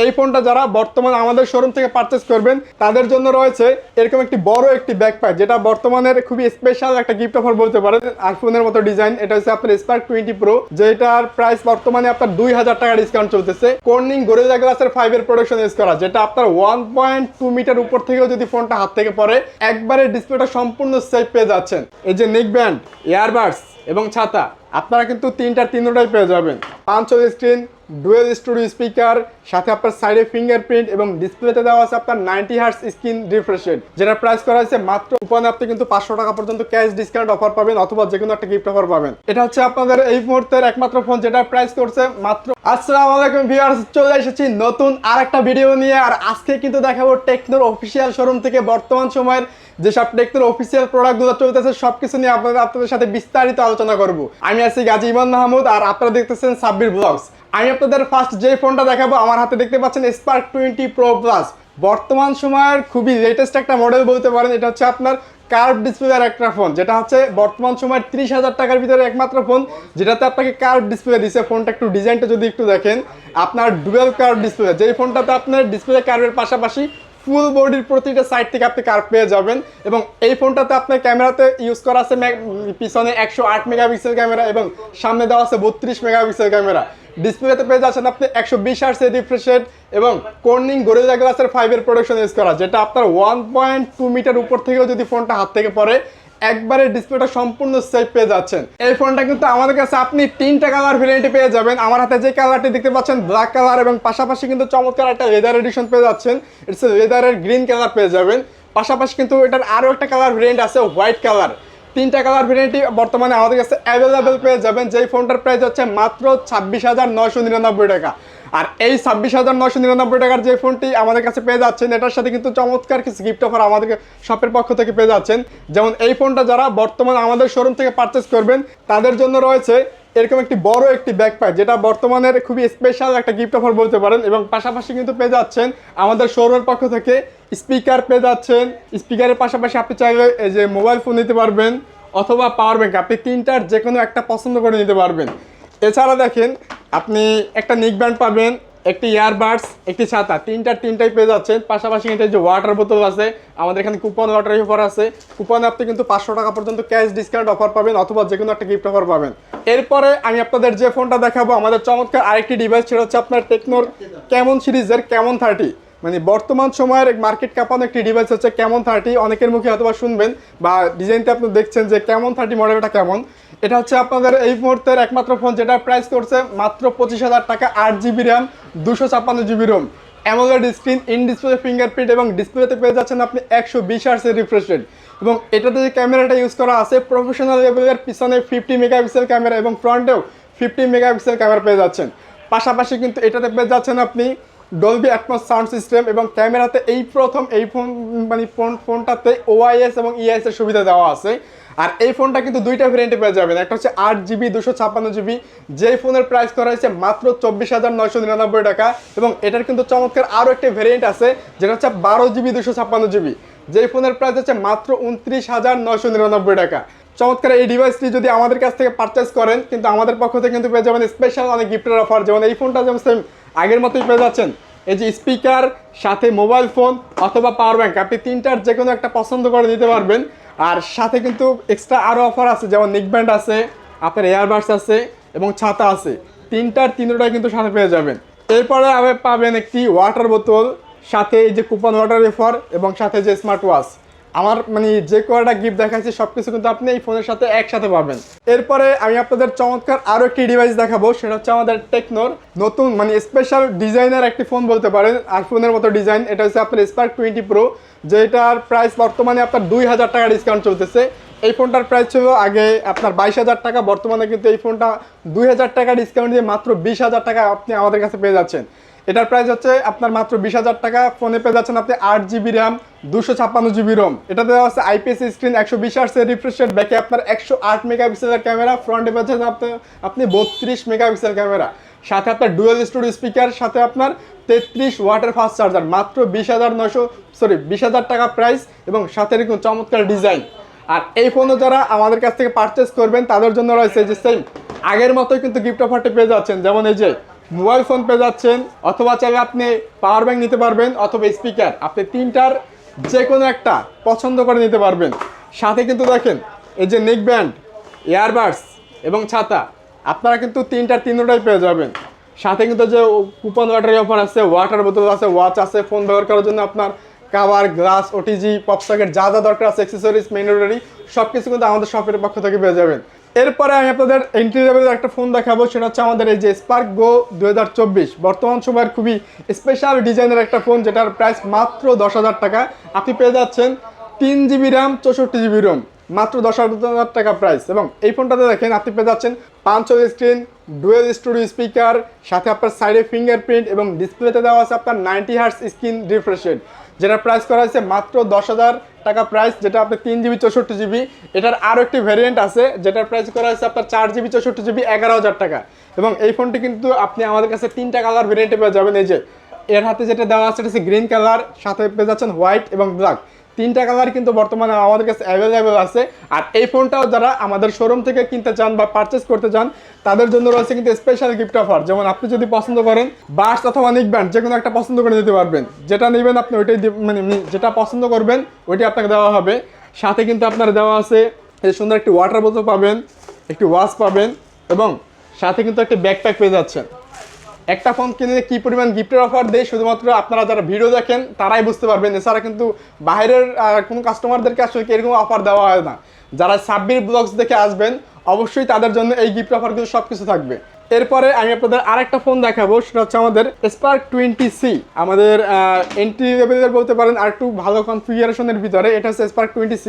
এই ফোনটা যারা বর্তমানে আমাদের শোরুম থেকে পারচেস করবেন তাদের জন্য রয়েছে এরকম একটি বড় একটি ব্যাকপ্যাক, যেটা বর্তমানের খুবই স্পেশাল একটা গিফট অফার বলতে পারেন। আইফোনের মতো ডিজাইন, এটা হচ্ছে আপনার স্পার্ক 20 প্রো, যেটার প্রাইস বর্তমানে আপনার 2000 টাকা ডিসকাউন্ট চলতেছে। কর্নিং গরিলা গ্লাসের 5 এর প্রোডাকশন ইউজ করা, যেটা আপনার 1.2 মিটার উপর থেকেও যদি ফোনটা হাত থেকে পড়ে একবারে ডিসপ্লেটা সম্পূর্ণ সেফ পেয়ে যাচ্ছেন। এই যে নেক ব্যান্ড, ইয়ারবাডস এবং ছাতা আপনারা কিন্তু তিনটাই পেয়ে যাবেন। 5 স্ক্রিন, ডুয়েল স্টুডিও স্পিকার, সাথে আপনার সাইডে ফিঙ্গারপ্রিন্ট এবং ডিসপ্লেতে দেওয়া আছে আপনার 90 হার্টজ স্ক্রিন রিফ্রেশ রেট, যেটা প্রাইস করা হয়েছে মাত্র কুপনে আপনি কিন্তু 500 টাকা পর্যন্ত ক্যাশ ডিসকাউন্ট অফার পাবেন অথবা যে কোনো একটা গিফট অফার পাবেন। এটা হচ্ছে আপনাদের এই মুহূর্তের একমাত্র ফোন যেটা প্রাইস করছে মাত্র। আসসালামু আলাইকুম ভিউয়ার্স, চলে এসেছি নতুন আরেকটা ভিডিও নিয়ে। আর আজকে কিন্তু দেখাবো টেকনোর অফিসিয়াল শোরুম থেকে বর্তমান সময়ের যেসব টেকনোর অফিসিয়াল প্রোডাক্টগুলো চলতেছে সবকিছু নিয়ে আপনাদের সাথে বিস্তারিত আলোচনা করব। আমি আছি গাজী ইমান মাহমুদ আর আপনারা দেখতেছেন সাব্বির ব্লগস। আমি আপনাদের ফার্স্ট যে ফোনটা দেখাবো, আমার হাতে দেখতে পাচ্ছেন স্পার্ক 20 প্রো প্লাস, বর্তমান সময়ের খুবই লেটেস্ট একটা মডেল বলতে পারেন। এটা হচ্ছে আপনার কার্ভ ডিসপ্লের একটা ফোন, যেটা হচ্ছে বর্তমান সময়ের 30,000 টাকার ভিতরে একমাত্র ফোন যেটাতে আপনাকে কার্ভ ডিসপ্লে দিচ্ছে। ফোনটা একটু ডিজাইনটা যদি একটু দেখেন, আপনার ডুয়েল কার্ভ ডিসপ্লে, যেই ফোনটাতে আপনার ডিসপ্লে কার্ভের পাশাপাশি ফুল বডির প্রতিটা সাইড থেকে আপনি কার্ভ পেয়ে যাবেন। এবং এই ফোনটাতে আপনার ক্যামেরাতে ইউজ করা আছে পিছনে 108 মেগাপিক্সেল ক্যামেরা এবং সামনে দেওয়া আছে 32 মেগাপিক্সেল ক্যামেরা। ডিসপ্লেতে পেয়ে যাচ্ছেন আপনি 120 হার্টজের রিফ্রেশ রেট এবং কর্নিং গরিলা গ্লাসের 5 এর প্রোডাকশন ইউজ করা, যেটা আপনার 1.2 মিটার উপর থেকেও যদি ফোনটা হাত থেকে পড়ে একবারে ডিসপ্লেটা সম্পূর্ণ সেফ পেয়ে যাচ্ছেন। এই ফোনটা কিন্তু আমাদের কাছে আপনি 3টা কালার ভেরিয়েন্টে পেয়ে যাবেন। আমার হাতে যে কালারটি দেখতে পাচ্ছেন ব্ল্যাক কালার, এবং পাশাপাশি কিন্তু চমৎকার একটা লেদার এডিশন পেয়ে যাচ্ছেন, ইটস লেদারের গ্রিন কালার পেয়ে যাবেন। পাশাপাশি কিন্তু এটার আরও একটা কালার ভেরিয়েন্ট আছে হোয়াইট কালার। 3টা কালার ভেরিয়েন্টই বর্তমানে আমাদের কাছে অ্যাভেলেবেল পেয়ে যাবেন, যেই ফোনটার প্রাইস হচ্ছে মাত্র 26,999 টাকা। আর এই 26,999 টাকার যে ফোনটি আমাদের কাছে পেয়ে যাচ্ছেন, এটার সাথে কিন্তু চমৎকার কিছু গিফট অফার আমাদের শপের পক্ষ থেকে পেয়ে যাচ্ছেন। যেমন এই ফোনটা যারা বর্তমানে আমাদের শোরুম থেকে পারচেস করবেন তাদের জন্য রয়েছে এরকম একটি বড় একটি ব্যাকপ্যাক, যেটা বর্তমানের খুবই স্পেশাল একটা গিফট অফার বলতে পারেন। এবং পাশাপাশি কিন্তু পেয়ে যাচ্ছেন আমাদের শোরুমের পক্ষ থেকে স্পিকার পেয়ে যাচ্ছেন। স্পিকারের পাশাপাশি আপনি চাইলে এই যে মোবাইল ফোন নিতে পারবেন অথবা পাওয়ার ব্যাংক, আপনি তিনটার যে কোনো একটা পছন্দ করে নিতে পারবেন। এছাড়া দেখেন আপনি একটা নেক ব্যান্ড পাবেন, একটি ইয়ারবাডস, একটি ছাতা, তিনটাই পেয়ে যাচ্ছেন। পাশাপাশি কিন্তু যে ওয়াটার বোতল আছে, আমাদের এখানে কুপন ওয়াটার অফার আছে। কুপনে আপনি কিন্তু 500 টাকা পর্যন্ত ক্যাশ ডিসকাউন্ট অফার পাবেন অথবা যে কোনো একটা গিফট অফার পাবেন। এরপরে আমি আপনাদের যে ফোনটা দেখাবো, আমাদের চমৎকার আরেকটি ডিভাইস, সেটা হচ্ছে আপনার টেকনোর ক্যামন সিরিজের ক্যামন 30। মানে বর্তমান সময়ের মার্কেট কাঁপানো একটি ডিভাইস হচ্ছে ক্যামন 30। অনেকের মুখে হয়তো শুনবেন বা ডিজাইনটা আপনি দেখছেন যে ক্যামন 30 মডেলটা কেমন। এটা হচ্ছে আপনাদের এই মুহূর্তের একমাত্র ফোন যেটা প্রাইস করছে মাত্র 25,000 টাকা। 8GB RAM, 256GB ROM, AMOLED screen, in display fingerprint এবং ডিসপ্লেতে পেয়ে যাচ্ছেন আপনি 120 হার্টজের রিফ্রেশ রেট। এবং এটাতে যে ক্যামেরাটা ইউজ করা আছে প্রফেশনাল লেভেলের, পিছনে 50 মেগাপিক্সেল ক্যামেরা এবং ফ্রন্টেও 50 মেগাপিক্সেল ক্যামেরা পেয়ে যাচ্ছেন। পাশাপাশি কিন্তু এটাতে পেয়ে যাচ্ছেন আপনি ডলবি অ্যাটমস সাউন্ড সিস্টেম এবং ক্যামেরাতে এই প্রথম এই ফোনটাতে ওআইএস এবং ইআইএস এর সুবিধা দেওয়া আছে। আর এই ফোনটা কিন্তু দুইটা ভেরিয়েন্টে পেয়ে যাবেন, একটা হচ্ছে 8GB 256GB, যেই ফোনের প্রাইস করা হয়েছে মাত্র 24,999 টাকা। এবং এটার কিন্তু চমৎকার আরও একটি ভেরিয়েন্ট আছে যেটা হচ্ছে 12GB 256GB, যেই ফোনের প্রাইস হচ্ছে মাত্র 29,999 টাকা। চমৎকার এই ডিভাইসটি যদি আমাদের কাছ থেকে পারচেস করেন কিন্তু আমাদের পক্ষ থেকে কিন্তু পেয়ে যাবেন স্পেশাল অনেক গিফটের অফার। যেমন এই ফোনটা যেমন সেম আগের মতোই পেয়ে যাচ্ছেন, এই যে স্পিকার, সাথে মোবাইল ফোন অথবা পাওয়ার ব্যাংক, আপনি তিনটার যে কোনো একটা পছন্দ করে নিতে পারবেন। আর সাথে কিন্তু এক্সট্রা আরও অফার আছে, যেমন নেক ব্যান্ড আছে, আপনার এয়ারবাডস আছে এবং ছাতা আছে। তিনটাই কিন্তু সাথে পেয়ে যাবেন। এরপরে আপনি পাবেন একটি ওয়াটার বোতল, সাথে এই যে কুপন ওয়াটার অফার এবং সাথে যে স্মার্ট ওয়াচ। আমার মানে যে কয়টা গিফট দেখাচ্ছি সব কিছু কিন্তু আপনি এই ফোনের সাথে একসাথে পাবেন। এরপরে আমি আপনাদের চমৎকার আরও একটি ডিভাইস দেখাবো, সেটা হচ্ছে আমাদের টেকনোর নতুন মানে স্পেশাল ডিজাইনের একটি ফোন বলতে পারেন, আইফোনের মতো ডিজাইন। এটা হচ্ছে আপনার স্পার্ক 20 প্রো, যেটার প্রাইস বর্তমানে আপনার 2000 টাকা ডিসকাউন্ট চলতেছে। এই ফোনটার প্রাইস ছিল আগে আপনার 22,000 টাকা, বর্তমানে কিন্তু এই ফোনটা 2000 টাকা ডিসকাউন্ট দিয়ে মাত্র 20,000 টাকা আপনি আমাদের কাছে পেয়ে যাচ্ছেন। এটার প্রাইস হচ্ছে আপনার মাত্র 20,000 টাকা। ফোনে পেয়ে যাচ্ছেন আপনি 8GB র্যাম, 256GB রোম, এটা দেওয়া আছে আইপিএস স্ক্রিন, 120 হার্টজের রিফ্রেশ রেট, ব্যাকে আপনার 108 মেগাপিক্সেলের ক্যামেরা, ফ্রন্টে পেয়ে যাচ্ছেন আপনি 32 মেগাপিক্সেল ক্যামেরা, সাথে আপনার ডুয়েল স্টুডিও স্পিকার, সাথে আপনার 33 ওয়াটের ফাস্ট চার্জার, মাত্র 20,000 টাকা প্রাইস এবং সাথে এরকম চমৎকার ডিজাইন। আর এই ফোনও যারা আমাদের কাছ থেকে পারচেস করবেন তাদের জন্য রয়েছে যে সেম আগের মতোই কিন্তু গিফট অফারটি পেয়ে যাচ্ছেন। যেমন এই যে মোবাইল ফোন পেয়ে যাচ্ছেন, অথবা চাইলে আপনি পাওয়ার ব্যাংক নিতে পারবেন, অথবা স্পিকার, আপনি তিনটার যে কোনো একটা পছন্দ করে নিতে পারবেন। সাথে কিন্তু দেখেন এই যে নেক ব্যান্ড, ইয়ারবাডস এবং ছাতা, আপনারা কিন্তু তিনটাই পেয়ে যাবেন। সাথে কিন্তু যে কুপন লটারি অফার আছে, ওয়াটার বোতল আছে, ওয়াচ আছে, ফোন ব্যবহার করার জন্য আপনার cover, glass, OTG, pop socket যা যা দরকার আছে, অ্যাক্সেসরিজ, মেইনরি সব কিছু কিন্তু আমাদের শপের পক্ষ থেকে পেয়ে যাবেন। এরপরে আমি আপনাদের এন্ট্রি লেভেলের একটা ফোন দেখাবো, সেটা হচ্ছে আমাদের এই যে স্পার্ক গো 2024, বর্তমান সময়ের খুবই স্পেশাল ডিজাইনের একটা ফোন, যেটার প্রাইস মাত্র 10,000 টাকা। আপনি পেয়ে যাচ্ছেন 3 GB র্যাম, 64 GB রোম, মাত্র 10,000 টাকা প্রাইস। এবং এই ফোনটাতে দেখেন আপনি পেয়ে যাচ্ছেন 5 স্ক্রিন, ডুয়েল স্টুডিও স্পিকার, সাথে আপনার সাইডে ফিঙ্গারপ্রিন্ট, এবং ডিসপ্লেতে দেওয়া আছে আপনার 90 হার্টজ স্ক্রিন রিফ্রেশ রেট, যেটা প্রাইস করা হয়েছে মাত্র 10,000 টাকা প্রাইস, যেটা আপনি 3 GB 64 GB। এটার আরও একটি ভ্যারিয়েন্ট আছে যেটার প্রাইস করা হয়েছে আপনার 4 GB 64 GB, 11,000 টাকা। এবং এই ফোনটি কিন্তু আপনি আমাদের কাছে 3টা কালার ভ্যারিয়েন্টে পেয়ে যাবেন। এই যে এর হাতে যেটা দেওয়া আছে এটা হচ্ছে গ্রিন কালার, সাথে পেয়ে যাচ্ছেন হোয়াইট এবং ব্ল্যাক, 3টা কালার কিন্তু বর্তমানে আমাদের কাছে অ্যাভেলেবেল আছে। আর এই ফোনটাও যারা আমাদের শোরুম থেকে কিনতে চান বা পারচেস করতে চান, তাদের জন্য রয়েছে কিন্তু স্পেশাল গিফট অফার। যেমন আপনি যদি পছন্দ করেন বাস অথবা নিক ব্যান্ড, যে কোনো একটা পছন্দ করে নিতে পারবেন, যেটা নেবেন আপনি ওইটাই মানে যেটা পছন্দ করবেন ওইটাই আপনাকে দেওয়া হবে। সাথে কিন্তু আপনার দেওয়া আছে এই সুন্দর একটি ওয়াটার বোতল পাবেন, একটি ওয়াচ পাবেন, এবং সাথে কিন্তু একটি ব্যাকপ্যাক পেয়ে যাচ্ছেন। একটা ফোন কিনে কি পরিমাণ গিফটের অফার দেয় শুধুমাত্র আপনারা যারা ভিডিও দেখেন তারাই বুঝতে পারবেন। এছাড়া কিন্তু বাইরের কোনো কাস্টমারদেরকে আসলে এরকম অফার দেওয়া হয় না। যারা সাব্বির ব্লগস দেখে আসবেন অবশ্যই তাদের জন্য এই গিফট অফার কিন্তু সব কিছু থাকবে। এরপরে আমি আপনাদের আরেকটা ফোন দেখাবো, সেটা হচ্ছে আমাদের স্পার্ক 20C, আমাদের এন্ট্রি লেভেলের বলতে পারেন আর একটু ভালো কনফিগারেশনের ভিতরে। এটা হচ্ছে স্পার্ক 20C।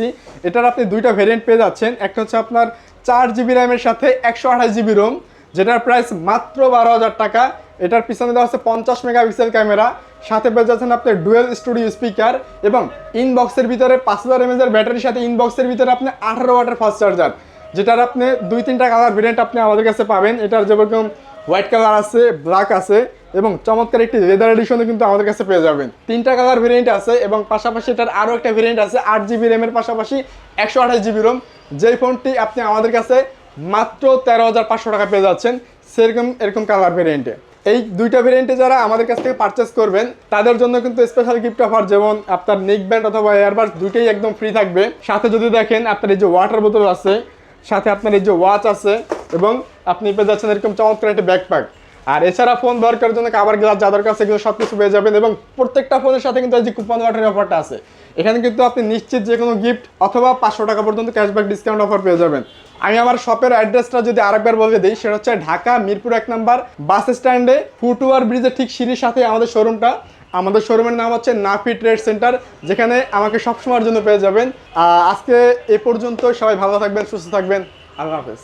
এটার আপনি দুইটা ভেরিয়েন্ট পেয়ে যাচ্ছেন। একটা হচ্ছে আপনার 4 GB র্যামের সাথে 128 GB রোম, যেটার প্রাইস মাত্র 12,000 টাকা। এটার পিছনে দেওয়া আছে 50 মেগাপিক্সেল ক্যামেরা, সাথে পেয়ে যাচ্ছেন আপনার ডুয়েল স্টুডিও স্পিকার, এবং ইনবক্সের ভিতরে 5000 mAh এর ব্যাটারির সাথে ইনবক্সের ভিতরে আপনি 18 ওয়াটের ফাস্ট চার্জার, যেটার আপনি 2-3টা কালার ভেরিয়েন্ট আপনি আমাদের কাছে পাবেন। এটার যেরকম হোয়াইট কালার আছে, ব্ল্যাক আছে, এবং চমৎকার একটি লেদার এডিশনে কিন্তু আমাদের কাছে পেয়ে যাবেন। 3টা কালার ভেরিয়েন্ট আছে, এবং পাশাপাশি এটার আরও একটা ভেরিয়েন্ট আছে 8 GB র্যামের পাশাপাশি 128 GB রোম, যেই ফোনটি আপনি আমাদের কাছে মাত্র 13,500 টাকা পেয়ে যাচ্ছেন এরকম কালার ভেরিয়েন্টে। এই দুইটা ভেরিয়েন্টে যারা আমাদের কাছ থেকে পারচেস করবেন তাদের জন্য কিন্তু স্পেশাল গিফট অফার, যেমন আপনার নেক ব্যান্ড অথবা এয়ারবাডস দুইটাই একদম ফ্রি থাকবে। সাথে যদি দেখেন আপনার এই যে ওয়াটার বোতল আছে, সাথে আপনার এই যে ওয়াচ আছে, এবং আপনি পেয়ে যাচ্ছেন এরকম চমৎকার একটা ব্যাকপ্যাক। আর এছাড়া ফোন ব্যবহার করার জন্য কাভার, গ্লাস যা দরকার আছে এগুলো সব কিছু পেয়ে যাবেন। এবং প্রত্যেকটা ফোনের সাথে কিন্তু এই যে কুপন লটারি অফারটা আছে, এখানে কিন্তু আপনি নিশ্চিত যে কোনো গিফট অথবা 500 টাকা পর্যন্ত ক্যাশব্যাক ডিসকাউন্ট অফার পেয়ে যাবেন। আমি আমার শপের অ্যাড্রেসটা যদি আরেকবার বলে দিই, সেটা হচ্ছে ঢাকা মিরপুর 1 নম্বর বাস স্ট্যান্ডে ফুটওভার ব্রিজের ঠিক সিঁড়ির সাথে আমাদের শোরুমটা। আমাদের শোরুমের নাম হচ্ছে নাফি ট্রেড সেন্টার, যেখানে আমাকে সবসময়ের জন্য পেয়ে যাবেন। আজকে এ পর্যন্ত, সবাই ভালো থাকবেন, সুস্থ থাকবেন, আল্লাহ হাফেজ।